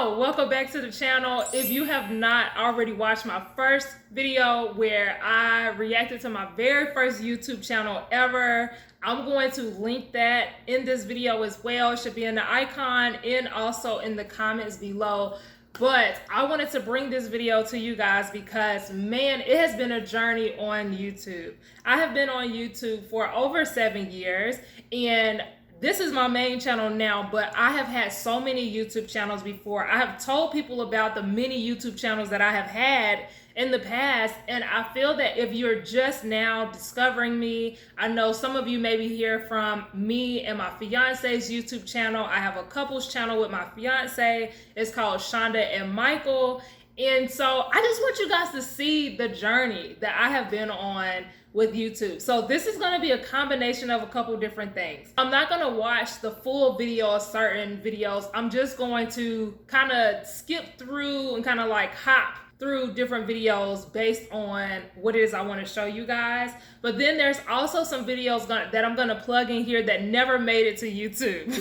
So welcome back to the channel. If you have not already watched my first video where I reacted to my very first YouTube channel ever, I'm going to link that in this video as well. It should be in the icon and also in the comments below. But I wanted to bring this video to you guys because, man, it has been a journey on YouTube. I have been on YouTube for over 7 years, and this is my main channel now, but I have had so many YouTube channels before. I have told people about the many YouTube channels that I have had in the past, and I feel that if you're just now discovering me, I know some of you maybe hear from me and my fiance's YouTube channel. I have a couples channel with my fiance. It's called Lashawnda and Michael. And so I just want you guys to see the journey that I have been on with YouTube. So this is gonna be a combination of a couple different things. I'm not gonna watch the full video of certain videos. I'm just going to kind of skip through and kind of like hop through different videos based on what it is I want to show you guys. But then there's also some videos that I'm gonna plug in here that never made it to YouTube.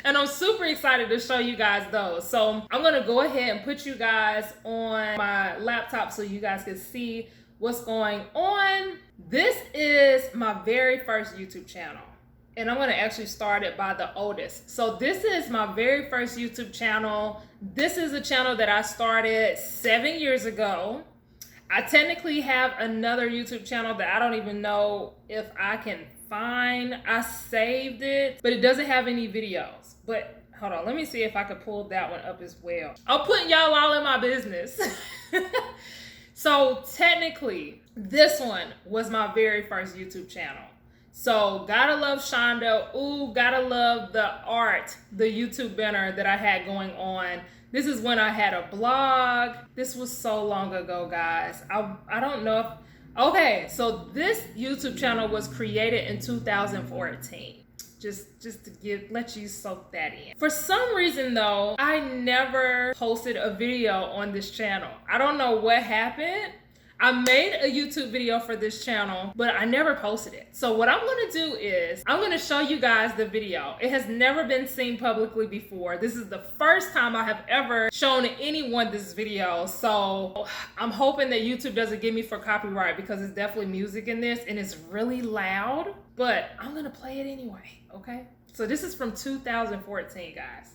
And I'm super excited to show you guys those. So I'm gonna go ahead and put you guys on my laptop so you guys can see what's going on. This is my very first YouTube channel, and I'm gonna actually start it by the oldest. So this is my very first YouTube channel. This is a channel that I started 7 years ago. I technically have another YouTube channel that I don't even know if I can find. I saved it, but it doesn't have any videos. But hold on, let me see if I could pull that one up as well. I'm putting y'all all in my business. So technically, this one was my very first YouTube channel. So gotta love Shonda. Ooh, gotta love the art, the YouTube banner that I had going on. This is when I had a blog. This was so long ago, guys. I don't know if, okay, so this YouTube channel was created in 2014. Just to let you soak that in. For some reason though, I never posted a video on this channel. I don't know what happened. I made a YouTube video for this channel, but I never posted it. So what I'm gonna do is, I'm gonna show you guys the video. It has never been seen publicly before. This is the first time I have ever shown anyone this video. So I'm hoping that YouTube doesn't get me for copyright because it's definitely music in this and it's really loud, but I'm gonna play it anyway, okay? So this is from 2014, guys.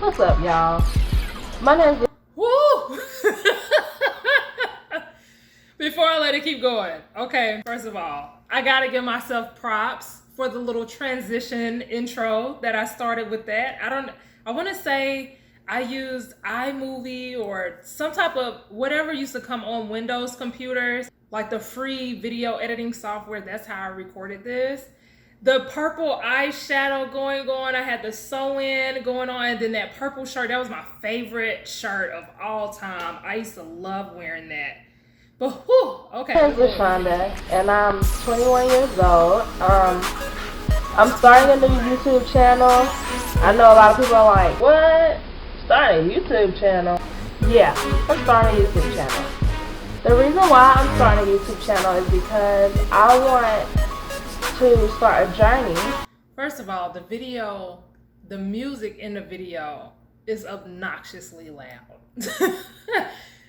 What's up, y'all? My name's... Woo! Before I let it keep going, okay, first of all, I gotta give myself props for the little transition intro that I started with that. I wanna say I used iMovie or some type of whatever used to come on Windows computers, like the free video editing software. That's how I recorded this. The purple eyeshadow going on, I had the sew-in going on, and then that purple shirt, that was my favorite shirt of all time. I used to love wearing that. But whew, okay. My name is Lashawnda, and I'm 21 years old. I'm starting a new YouTube channel. I know a lot of people are like, what? Starting a YouTube channel? Yeah, I'm starting a YouTube channel. The reason why I'm starting a YouTube channel is because I want to start a journey. First of all, the music in the video is obnoxiously loud.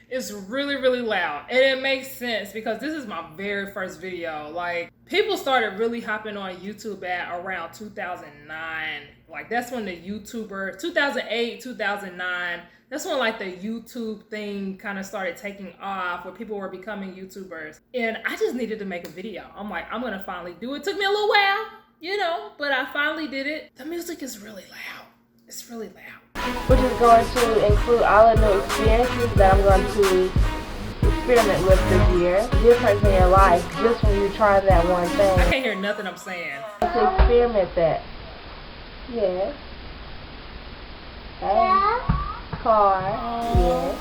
It's really, really loud. And it makes sense because this is my very first video. Like, people started really hopping on YouTube at around 2009. Like, that's when the YouTuber, 2008, 2009, that's when like the YouTube thing kind of started taking off, where people were becoming YouTubers. And I just needed to make a video. I'm like, I'm gonna finally do it. Took me a little while, you know, but I finally did it. The music is really loud. It's really loud. Which is going to include all the new experiences that I'm going to experiment with this year. Difference in your life, just when you try that one thing. I can't hear nothing I'm saying. To experiment that. Yes. Hey. Car. Yes.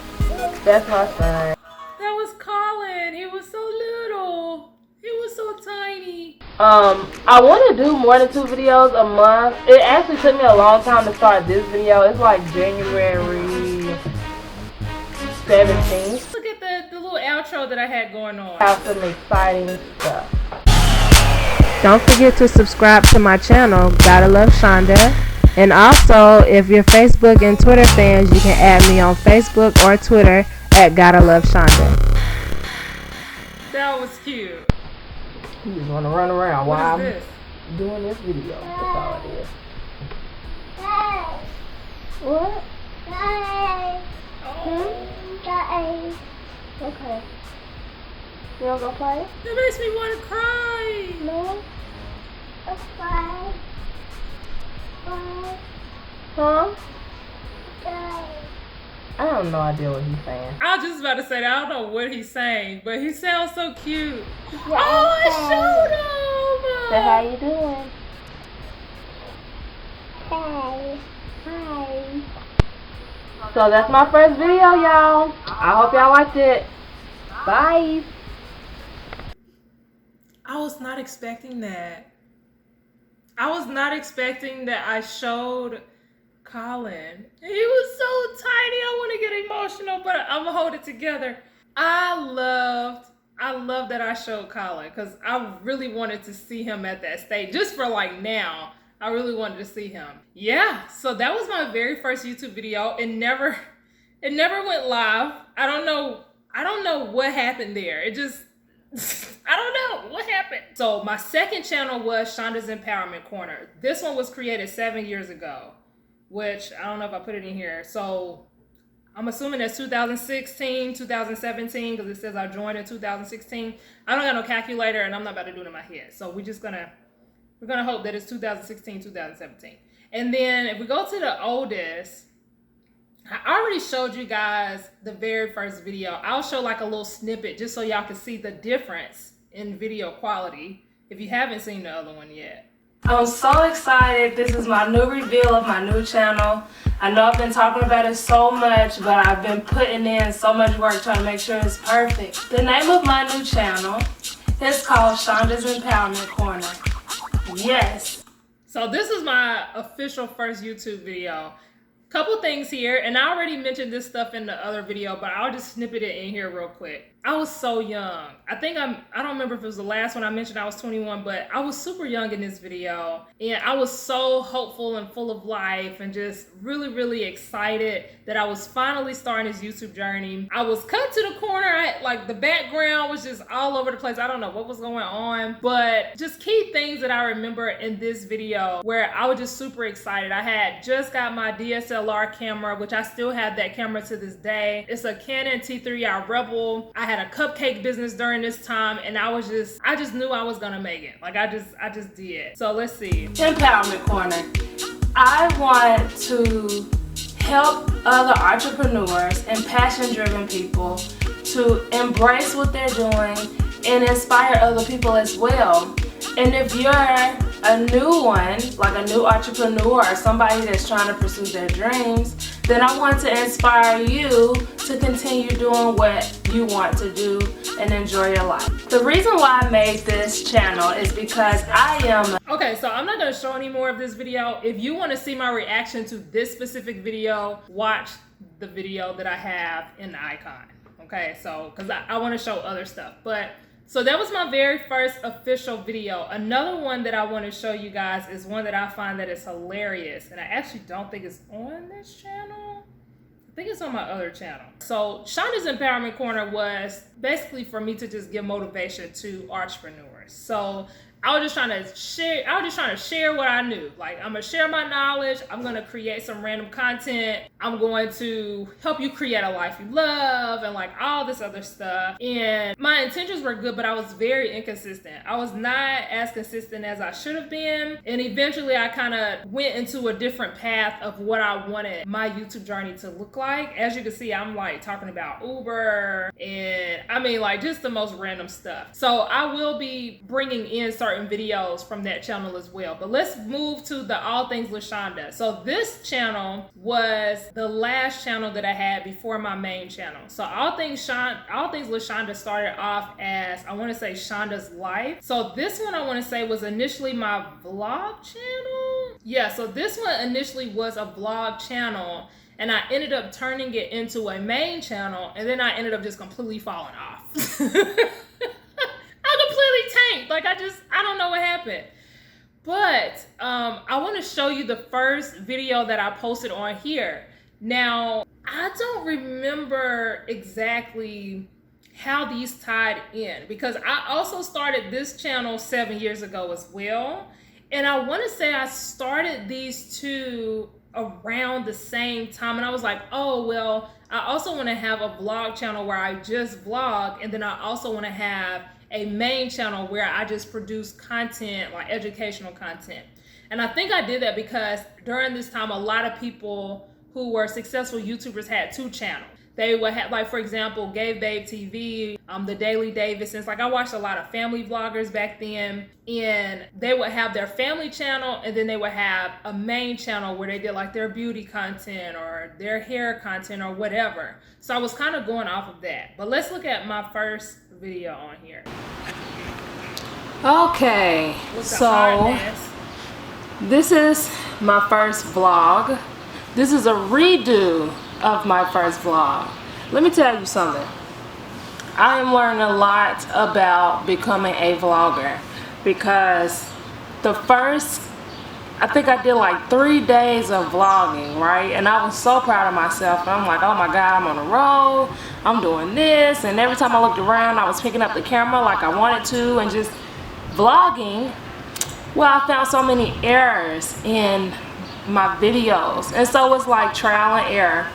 That's my son. That was Colin. He was so little. He was so tiny. I want to do more than 2 videos a month. It actually took me a long time to start this video. It's like January 17th. Look at the little outro that I had going on. I have some exciting stuff. Don't forget to subscribe to my channel, Gotta Love Shonda. And also, if you're Facebook and Twitter fans, you can add me on Facebook or Twitter at Gotta Love Shonda. That was cute. You just want to run around while I'm this? doing this video. That's all it is. What? Okay. You don't go play? That makes me want to cry. No? Huh? I have no idea what he's saying. I was just about to say that. I don't know what he's saying, but he sounds so cute. Oh, I showed him. So how you doing? Hi. So that's my first video, y'all. I hope y'all liked it. Bye. I was not expecting that. I was not expecting that I showed Colin. He was so tiny. I want to get emotional, but I'm gonna hold it together. I loved that I showed Colin because I really wanted to see him at that stage. Just for like now, I really wanted to see him. Yeah, so that was my very first YouTube video. It never went live. I don't know what happened there. It just I don't know what happened. So my second channel was Shonda's Empowerment Corner. This one was created 7 years ago, which I don't know if I put it in here. So I'm assuming that's 2016, 2017, because it says I joined in 2016. I don't got no calculator and I'm not about to do it in my head. So we're gonna hope that it's 2016, 2017. And then if we go to the oldest, I already showed you guys the very first video. I'll show like a little snippet just so y'all can see the difference in video quality if you haven't seen the other one yet. I'm so excited. This is my new reveal of my new channel. I know I've been talking about it so much, but I've been putting in so much work trying to make sure it's perfect. The name of my new channel is called Shonda's Empowerment Corner. Yes. So this is my official first YouTube video. Couple things here, and I already mentioned this stuff in the other video, but I'll just snippet it in here real quick. I was so young. I don't remember if it was the last one I mentioned I was 21, but I was super young in this video. And I was so hopeful and full of life and just really, really excited that I was finally starting this YouTube journey. I was cut to the corner. Like the background was just all over the place. I don't know what was going on, but just key things that I remember in this video where I was just super excited. I had just got my DSLR camera, which I still have that camera to this day. It's a Canon T3i Rebel. I had a cupcake business during this time, and I just knew I was gonna make it. Like I just did. So let's see. Empowerment Corner. I want to help other entrepreneurs and passion-driven people to embrace what they're doing and inspire other people as well. And if you're a new one, like a new entrepreneur or somebody that's trying to pursue their dreams, then I want to inspire you to continue doing what you want to do and enjoy your life. The reason why I made this channel is because I am... Okay, so I'm not going to show any more of this video. If you want to see my reaction to this specific video, watch the video that I have in the icon. Okay, so because I want to show other stuff. But so that was my very first official video. Another one that I want to show you guys is one that I find that is hilarious. And I actually don't think it's on this channel. I think it's on my other channel. So Shonda's Empowerment Corner was basically for me to just give motivation to entrepreneurs. So I was just trying to share what I knew. Like, I'm gonna share my knowledge. I'm gonna create some random content. I'm going to help you create a life you love and like all this other stuff. And my intentions were good, but I was very inconsistent. I was not as consistent as I should have been. And eventually I kind of went into a different path of what I wanted my YouTube journey to look like. As you can see, I'm like talking about Uber and I mean like just the most random stuff. So I will be bringing in certain videos from that channel as well. But let's move to the All Things Lashonda. So this channel was the last channel that I had before my main channel. So All Things Lashonda started off as, I want to say, Shonda's Life. So this one I want to say was initially my vlog channel. Yeah, so this one initially was a vlog channel and I ended up turning it into a main channel and then I ended up just completely falling off. I completely tanked. Like I don't know what happened. But I want to show you the first video that I posted on here. Now, I don't remember exactly how these tied in, because I also started this channel 7 years ago as well. And I want to say I started these two around the same time. And I was like, oh, well, I also want to have a vlog channel where I just vlog. And then I also want to have a main channel where I just produce content, like educational content. And I think I did that because during this time, a lot of people who were successful YouTubers had two channels. They would have, like, for example, Gave Babe TV, the Daily Davidsons. Like, I watched a lot of family vloggers back then, and they would have their family channel, and then they would have a main channel where they did like their beauty content or their hair content or whatever. So I was kind of going off of that. But let's look at my first video on here. Okay, so this is my first vlog. This is a redo of my first vlog. Let me tell you something. I am learning a lot about becoming a vlogger, because the first, I think I did like 3 days of vlogging, right? And I was so proud of myself. I'm like, oh my God, I'm on the road, I'm doing this. And every time I looked around, I was picking up the camera like I wanted to and just vlogging. Well, I found so many errors in my videos, and so it's like trial and error.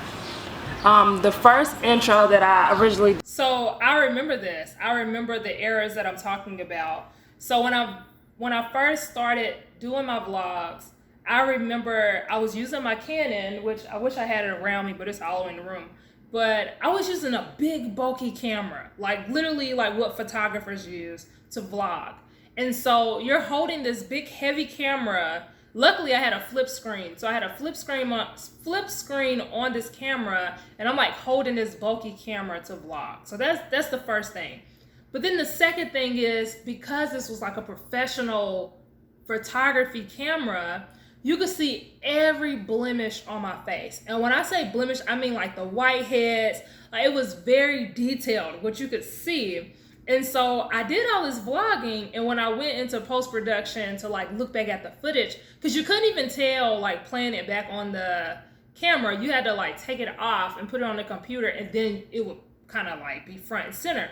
The first intro that I originally, so I remember this. I remember the errors that I'm talking about. So when I first started doing my vlogs, I remember I was using my Canon, which I wish I had it around me, but it's all in the room. But I was using a big bulky camera, like literally like what photographers use to vlog. And so you're holding this big heavy camera. Luckily, I had a flip screen. So I had a flip screen on this camera, and I'm like holding this bulky camera to vlog. So that's the first thing. But then the second thing is, because this was like a professional photography camera, you could see every blemish on my face. And when I say blemish, I mean like the whiteheads. Like, it was very detailed, what you could see. And so I did all this vlogging, and when I went into post-production to like look back at the footage, because you couldn't even tell like playing it back on the camera, you had to like take it off and put it on the computer, and then it would kind of like be front and center.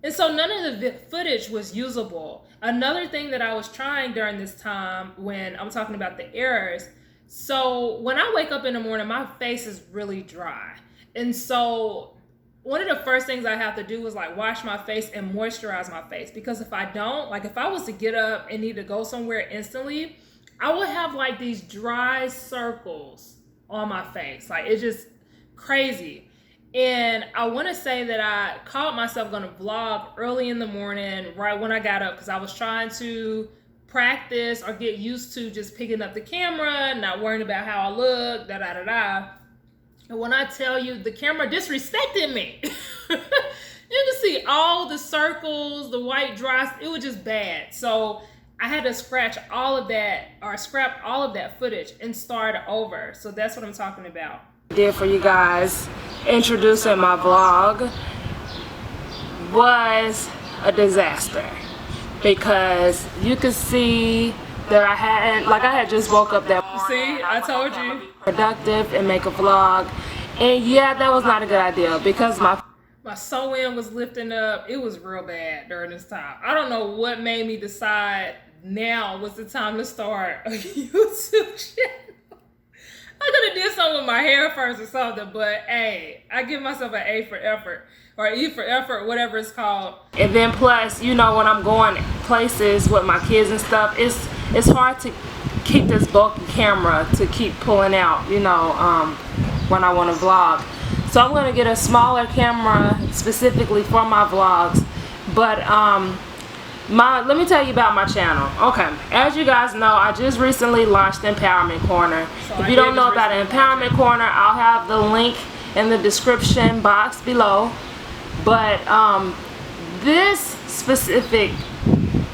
And so none of the footage was usable. Another thing that I was trying during this time, when I'm talking about the errors, so when I wake up in the morning, my face is really dry. And so one of the first things I have to do is like wash my face and moisturize my face, because if I don't, like if I was to get up and need to go somewhere instantly, I would have like these dry circles on my face. Like, it's just crazy. And I want to say that I caught myself going to vlog early in the morning, right when I got up, because I was trying to practice or get used to just picking up the camera, not worrying about how I look, da-da-da-da. And when I tell you, the camera disrespected me. You can see all the circles, the white drops. It was just bad. So I had to scrap all of that footage and start over. So that's what I'm talking about. did for you guys introducing my vlog was a disaster, because you could see that I had just woke up that morning. See, I told you. Productive and make a vlog, and yeah, that was not a good idea, because my sew-in was lifting up. It was real bad during this time. I don't know what made me decide now was the time to start a YouTube channel. I could have did something with my hair first or something, but hey, I give myself an A for effort, or E for effort, whatever it's called. And then plus, you know, when I'm going places with my kids and stuff, it's hard to keep this bulky camera to keep pulling out, you know, when I want to vlog. So I'm gonna get a smaller camera specifically for my vlogs. But let me tell you about my channel. Okay, as you guys know, I just recently launched Empowerment Corner. So if you don't know about Empowerment Corner, I'll have the link in the description box below. But this specific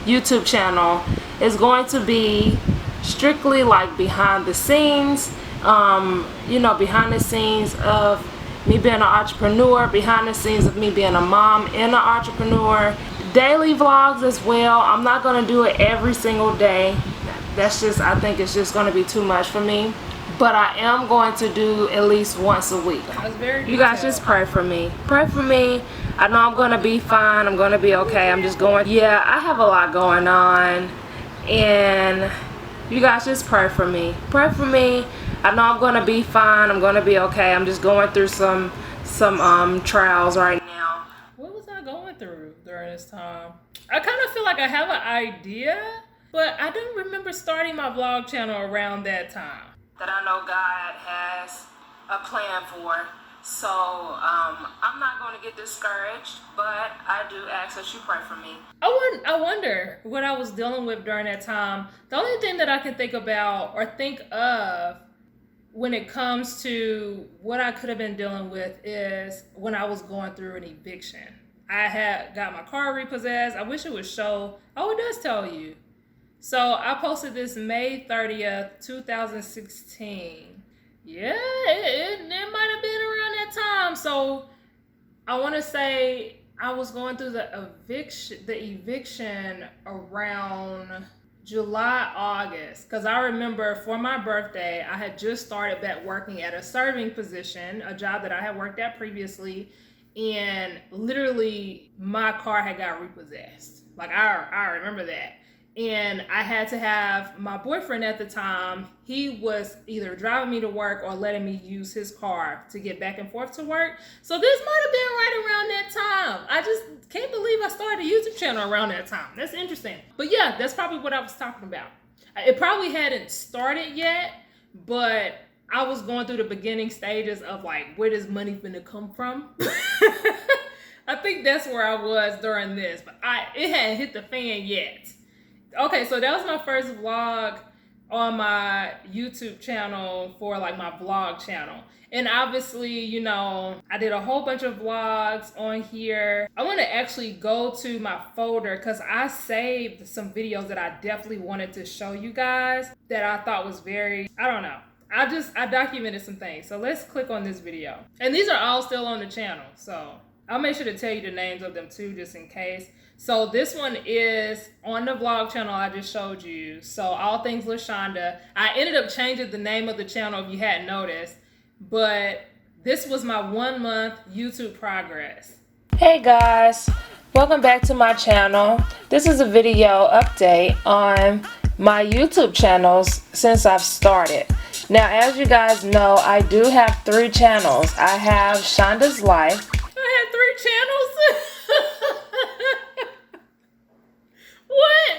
YouTube channel is going to be strictly like behind the scenes, you know, behind the scenes of me being an entrepreneur, behind the scenes of me being a mom and an entrepreneur, daily vlogs as well. I'm not going to do it every single day. That's just, I think it's just going to be too much for me. But I am going to do at least once a week. You guys just pray for me. Pray for me. I know I'm going to be fine. I'm going to be okay. I'm just going, yeah, I have a lot going on. And you guys just pray for me. Pray for me. I know I'm going to be fine. I'm going to be okay. I'm just going through some trials right now. What was I going through during this time? I kind of feel like I have an idea, but I don't remember starting my vlog channel around that time. That I know God has a plan for. So I'm not going to get discouraged, but I do ask that you pray for me. I wonder what I was dealing with during that time. The only thing that I can think about or think of when it comes to what I could have been dealing with is when I was going through an eviction. I had got my car repossessed. I wish it would show. Oh, it does tell you. So I posted this May 30th, 2016. Yeah, it might have been around that time. So I want to say I was going through the eviction around July, August. Because I remember for my birthday, I had just started back working at a serving position, a job that I had worked at previously. And literally my car had got repossessed. Like I remember that. And I had to have my boyfriend at the time. He was either driving me to work or letting me use his car to get back and forth to work. So this might have been right around that time. I just can't believe I started a YouTube channel around that time. That's interesting. But yeah, that's probably what I was talking about. It probably hadn't started yet, but I was going through the beginning stages of like, where does money gonna come from? I think that's where I was during this, but it hadn't hit the fan yet. Okay, so that was my first vlog on my YouTube channel for like my vlog channel. And obviously, you know, I did a whole bunch of vlogs on here. I want to actually go to my folder because I saved some videos that I definitely wanted to show you guys that I thought was very, I don't know. I documented some things. So let's click on this video. And these are all still on the channel. So I'll make sure to tell you the names of them too, just in case. So this one is on the vlog channel I just showed you. So All Things Lashawnda. I ended up changing the name of the channel if you hadn't noticed. But this was my 1 month YouTube progress. Hey guys, welcome back to my channel. This is a video update on my YouTube channels since I've started. Now, as you guys know, I do have 3 channels. I have Shonda's Life. I had 3 channels? What?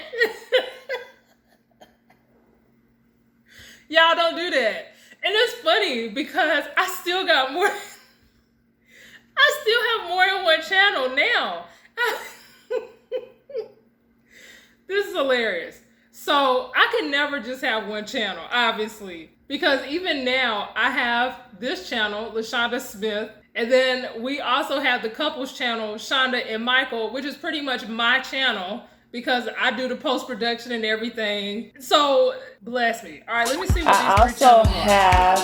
Y'all don't do that. And it's funny because I still got more. I still have more than 1 channel now. This is hilarious. So I can never just have 1 channel, obviously. Because even now, I have this channel, Lashawnda Smith. And then we also have the couples channel, Shonda and Michael, which is pretty much my channel because I do the post-production and everything. So, bless me. All right, let me see what I these 3 channels also have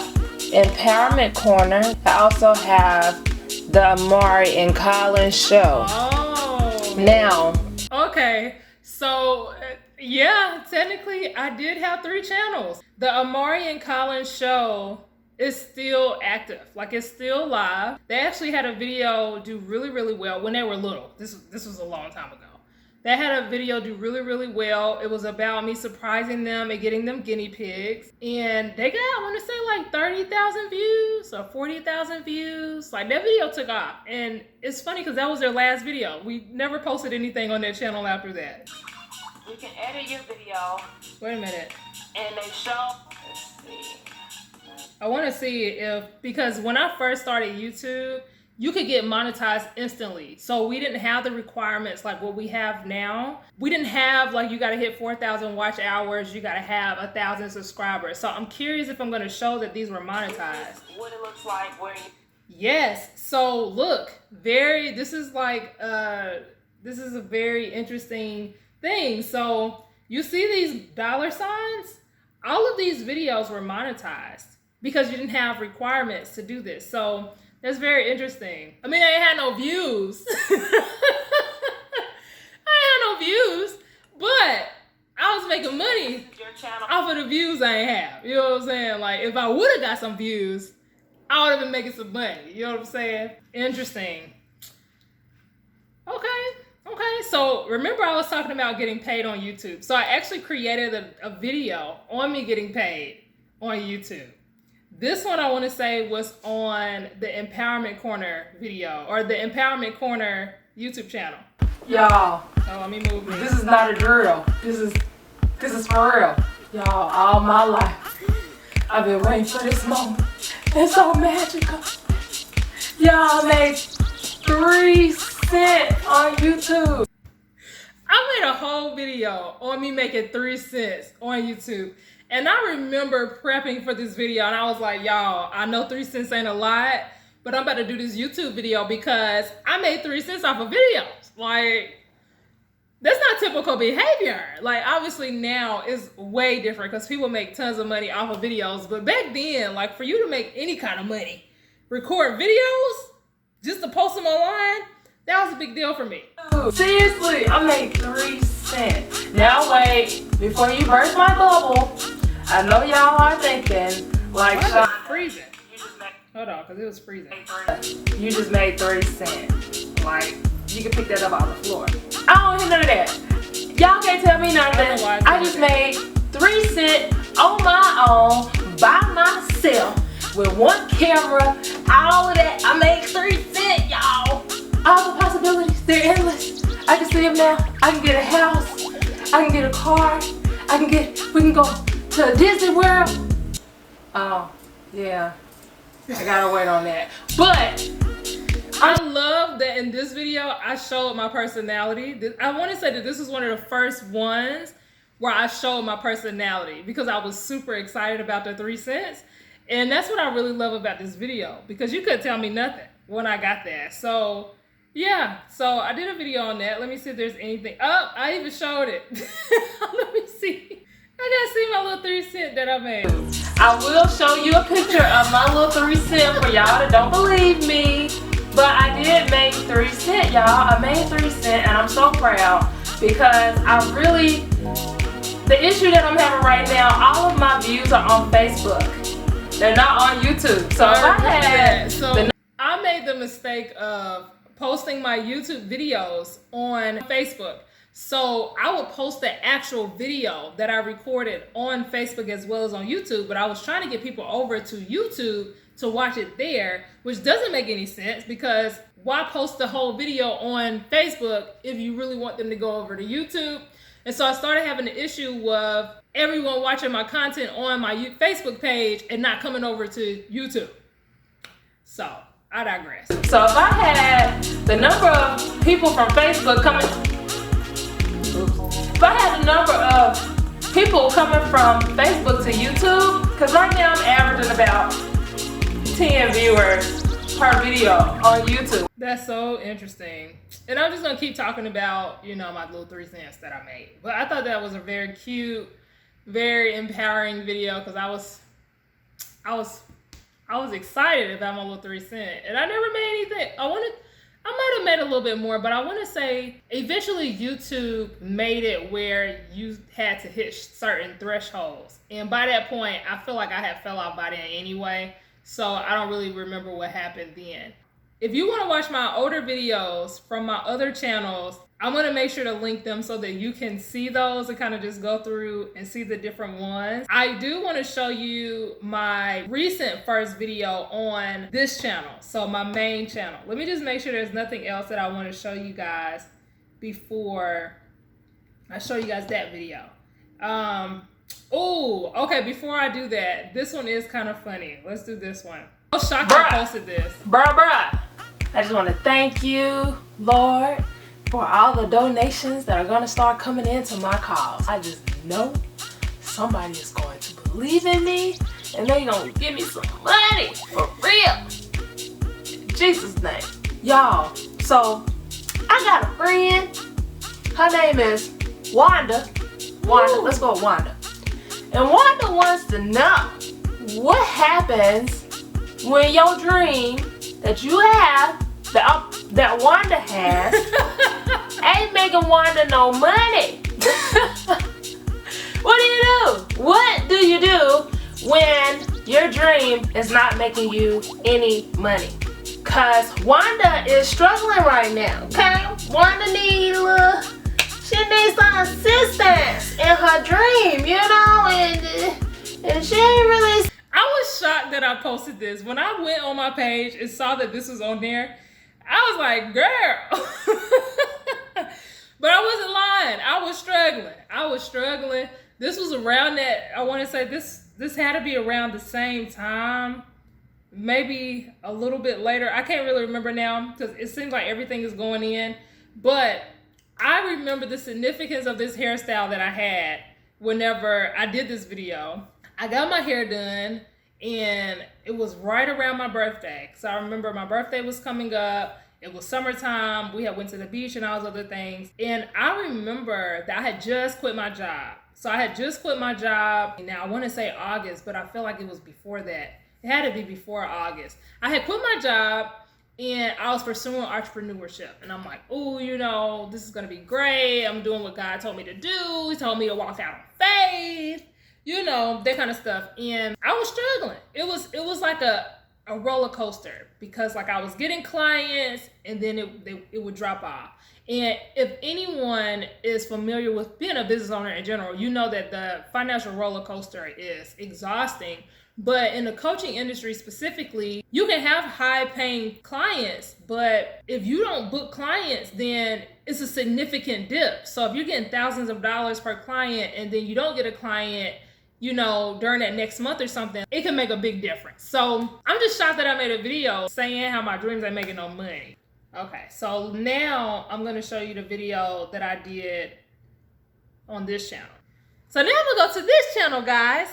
Empowerment Corner. I also have the Amari and Colin Show. Oh. Now. Okay, so yeah, technically I did have 3 channels. The Amari and Colin Show is still active. Like, it's still live. They actually had a video do really, really well when they were little. This was a long time ago. They had a video do really, really well. It was about me surprising them and getting them guinea pigs. And they got, I want to say, like 30,000 views or 40,000 views. Like, that video took off. And it's funny because that was their last video. We never posted anything on their channel after that. You can edit your video. Wait a minute. And they show, let's see. I want to see if, because when I first started YouTube, you could get monetized instantly. So we didn't have the requirements like what we have now. We didn't have like, you got to hit 4,000 watch hours. You got to have 1,000 subscribers. So I'm curious if I'm going to show that these were monetized. What it looks like where you... Yes. So look, this is a very interesting thing. So you see these dollar signs? All of these videos were monetized because you didn't have requirements to do this. So that's very interesting. I mean, I had no views. I views, but I was making money off of the views I ain't have. You know what I'm saying? Like, if I would have got some views, I would have been making some money. You know what I'm saying? Interesting. Okay. So remember I was talking about getting paid on YouTube. So I actually created a video on me getting paid on YouTube. This one I want to say was on the Empowerment Corner video, or the Empowerment Corner YouTube channel. Y'all. Oh, let me move this. This is not a drill. This is for real. Y'all, all my life, I've been waiting for this moment. It's so magical. Y'all made 3 cents on YouTube. I made a whole video on me making 3 cents on YouTube. And I remember prepping for this video and I was like, y'all, I know 3 cents ain't a lot, but I'm about to do this YouTube video because I made 3 cents off of videos. Like, that's not typical behavior. Like, obviously now it's way different because people make tons of money off of videos. But back then, like, for you to make any kind of money, record videos just to post them online, that was a big deal for me. Seriously, I made 3 cents. Now wait, before you burst my bubble, I know y'all are thinking, like, why is it freezing? Hold on, because it was freezing. You just made 3 cents. Like, you can pick that up off the floor. I don't hear none of that. Y'all can't tell me none of that. I just made 3 cents on my own, by myself, with 1 camera, all of that. I made 3 cents, y'all. All the possibilities, they're endless. I can see them now. I can get a house. I can get a car. We can go to Disney World. Oh, yeah. I gotta wait on that. But I love that in this video, I showed my personality. I want to say that this is one of the first ones where I showed my personality because I was super excited about the 3 cents. And that's what I really love about this video because you couldn't tell me nothing when I got there. So yeah, so I did a video on that. Let me see if there's anything. Oh, I even showed it. Let me see. I gotta see my little 3 cents that I made. I will show you a picture of my little 3 cents for y'all that don't believe me. But I did make 3 cents, y'all. I made 3 cents and I'm so proud because the issue that I'm having right now, all of my views are on Facebook. They're not on YouTube. So I made the mistake of posting my YouTube videos on Facebook. So I would post the actual video that I recorded on Facebook as well as on YouTube, but I was trying to get people over to YouTube to watch it there, which doesn't make any sense because why post the whole video on Facebook if you really want them to go over to YouTube? And so I started having the issue of everyone watching my content on my Facebook page and not coming over to YouTube. So I digress. So if I had the number of people from Facebook coming, if I had the number of people coming from Facebook to YouTube, because right now I'm averaging about 10 viewers per video on YouTube. That's so interesting. And I'm just gonna keep talking about, my little 3 cents that I made. But I thought that was a very cute, very empowering video because I was excited about my little 3 cents. And I never made anything. I might have made a little bit more, but I want to say eventually YouTube made it where you had to hit certain thresholds. And by that point, I feel like I had fell off by then anyway. So I don't really remember what happened then. If you want to watch my older videos from my other channels, I'm going to make sure to link them so that you can see those and kind of just go through and see the different ones. I do want to show you my recent first video on this channel. So my main channel. Let me just make sure there's nothing else that I want to show you guys before I show you guys that video. Oh, okay, before I do that, this one is kind of funny. Let's do this one. I was shocked I posted this. Bruh. I just want to thank you, Lord, for all the donations that are going to start coming into my cause. I just know somebody is going to believe in me and they're going to give me some money for real. In Jesus' name. Y'all, so I got a friend. Her name is Wanda. Let's go with Wanda. And Wanda wants to know what happens when your dream that you have, that Wanda has ain't making Wanda no money. What do you do? What do you do when your dream is not making you any money? Cause Wanda is struggling right now, okay? Wanda needs she needs some assistance in her dream, you know, and she ain't really. I was shocked that I posted this. When I went on my page and saw that this was on there, I was like, girl. But I wasn't lying. I was struggling. This was around that, I want to say this had to be around the same time. Maybe a little bit later. I can't really remember now because it seems like everything is going in. But I remember the significance of this hairstyle that I had whenever I did this video. I got my hair done and it was right around my birthday. So I remember my birthday was coming up. It was summertime. We had went to the beach and all those other things. And I remember that I had just quit my job. So I had just quit my job. Now I want to say August, but I feel like it was before that. It had to be before August. I had quit my job and I was pursuing entrepreneurship. And I'm like, oh, you know, this is going to be great. I'm doing what God told me to do. He told me to walk out on faith, you know, that kind of stuff. And I was struggling. It was like a roller coaster because like I was getting clients and then it would drop off. And if anyone is familiar with being a business owner in general, you know that the financial roller coaster is exhausting. But in the coaching industry specifically, you can have high paying clients, but if you don't book clients, then it's a significant dip. So if you're getting thousands of dollars per client and then you don't get a client, you know, during that next month or something, it can make a big difference. So I'm just shocked that I made a video saying how my dreams ain't making no money. Okay, so now I'm gonna show you the video that I did on this channel. So now I'm gonna go to this channel, guys.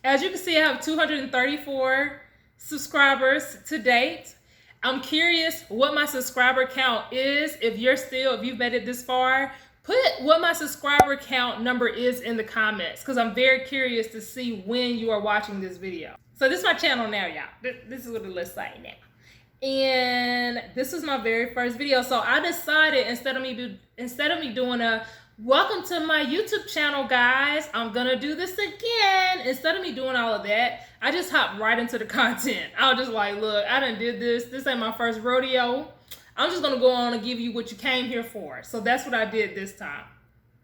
As you can see, I have 234 subscribers to date. I'm curious what my subscriber count is. If you've made it this far, put what my subscriber count number is in the comments because I'm very curious to see when you are watching this video. So this is my channel now, y'all. This is what it looks like now. And this was my very first video. So I decided instead of me doing a welcome to my YouTube channel, guys, I'm gonna do this again. Instead of me doing all of that, I just hopped right into the content. I was just like, look, I done did this. This ain't my first rodeo. I'm just gonna go on and give you what you came here for. So that's what I did this time.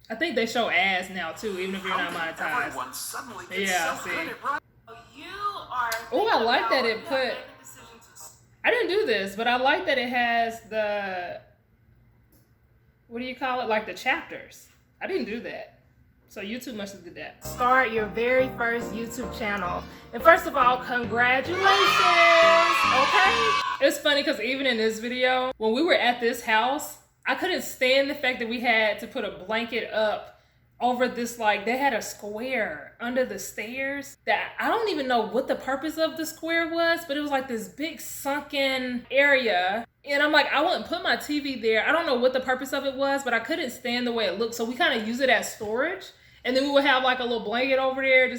I think they show ads now too, even if you're not monetized. Yeah, see. Oh, I like that it put. I didn't do this, but I like that it has the, what do you call it? Like the chapters. I didn't do that. So YouTube must have did that. Start your very first YouTube channel. And first of all, congratulations, okay? It's funny because even in this video, when we were at this house, I couldn't stand the fact that we had to put a blanket up over this, like they had a square under the stairs that I don't even know what the purpose of the square was, but it was like this big sunken area. And I'm like, I wouldn't put my TV there. I don't know what the purpose of it was, but I couldn't stand the way it looked. So we kind of use it as storage. And then we would have like a little blanket over there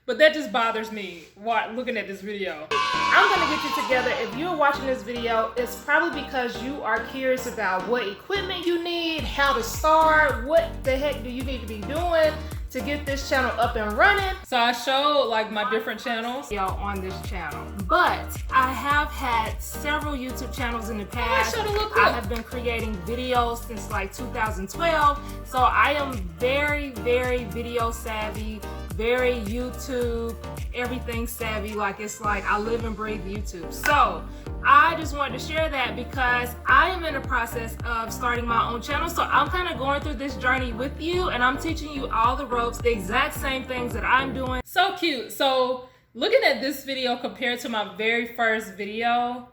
but that just bothers me looking at this video. I'm gonna get you together. If you're watching this video, it's probably because you are curious about what equipment you need, how to start, what the heck do you need to be doing to get this channel up and running. So I showed like my different channels on this channel, but I have had several YouTube channels in the past. I have been creating videos since like 2012. So I am very, very video savvy, very YouTube, everything savvy. Like it's like I live and breathe YouTube. So I just wanted to share that because I am in the process of starting my own channel. So I'm kind of going through this journey with you and I'm teaching you all the ropes, the exact same things that I'm doing. So cute. So looking at this video compared to my very first video,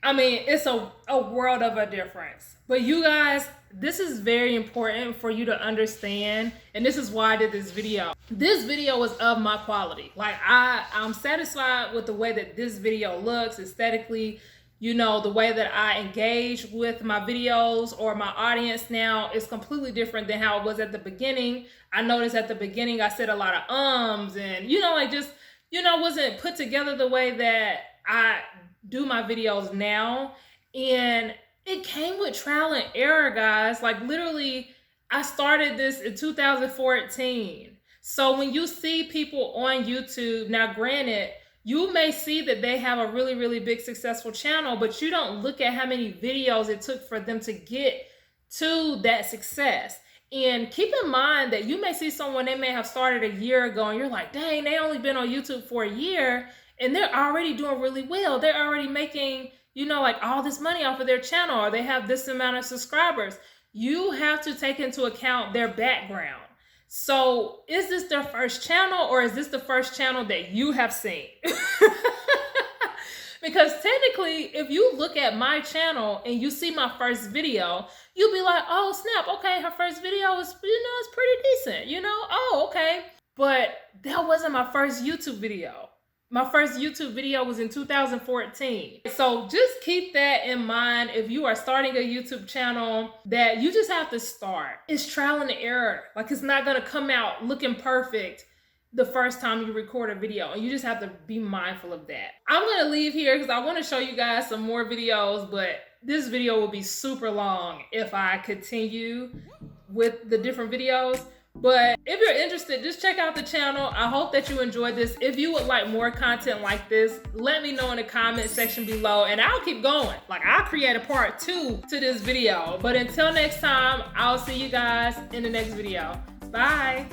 I mean, it's a world of a difference. But you guys, this is very important for you to understand. And this is why I did this video. This video was of my quality. Like I'm satisfied with the way that this video looks aesthetically. You know, the way that I engage with my videos or my audience now is completely different than how it was at the beginning. I noticed at the beginning I said a lot of ums and, you know, like just, you know, wasn't put together the way that I do my videos now. And It came with trial and error, guys. Like literally, I started this in 2014. So when you see people on YouTube, now granted, you may see that they have a really, really big successful channel, but you don't look at how many videos it took for them to get to that success. And keep in mind that you may see someone, they may have started a year ago and you're like, dang, they only been on YouTube for a year and they're already doing really well. They're already making, you know, like all this money off of their channel, or they have this amount of subscribers. You have to take into account their background. So is this their first channel, or is this the first channel that you have seen? Because technically, if you look at my channel and you see my first video, you'll be like, oh snap, okay, her first video is, you know, it's pretty decent, you know, oh, okay. But that wasn't my first YouTube video. My first YouTube video was in 2014. So just keep that in mind if you are starting a YouTube channel, that you just have to start. It's trial and error. Like, it's not gonna come out looking perfect the first time you record a video, and you just have to be mindful of that. I'm gonna leave here because I want to show you guys some more videos, but this video will be super long if I continue with the different videos. But if you're interested, just check out the channel. I hope that you enjoyed this. If you would like more content like this, let me know in the comment section below and I'll keep going. Like, I'll create a part 2 to this video. But until next time, I'll see you guys in the next video. Bye.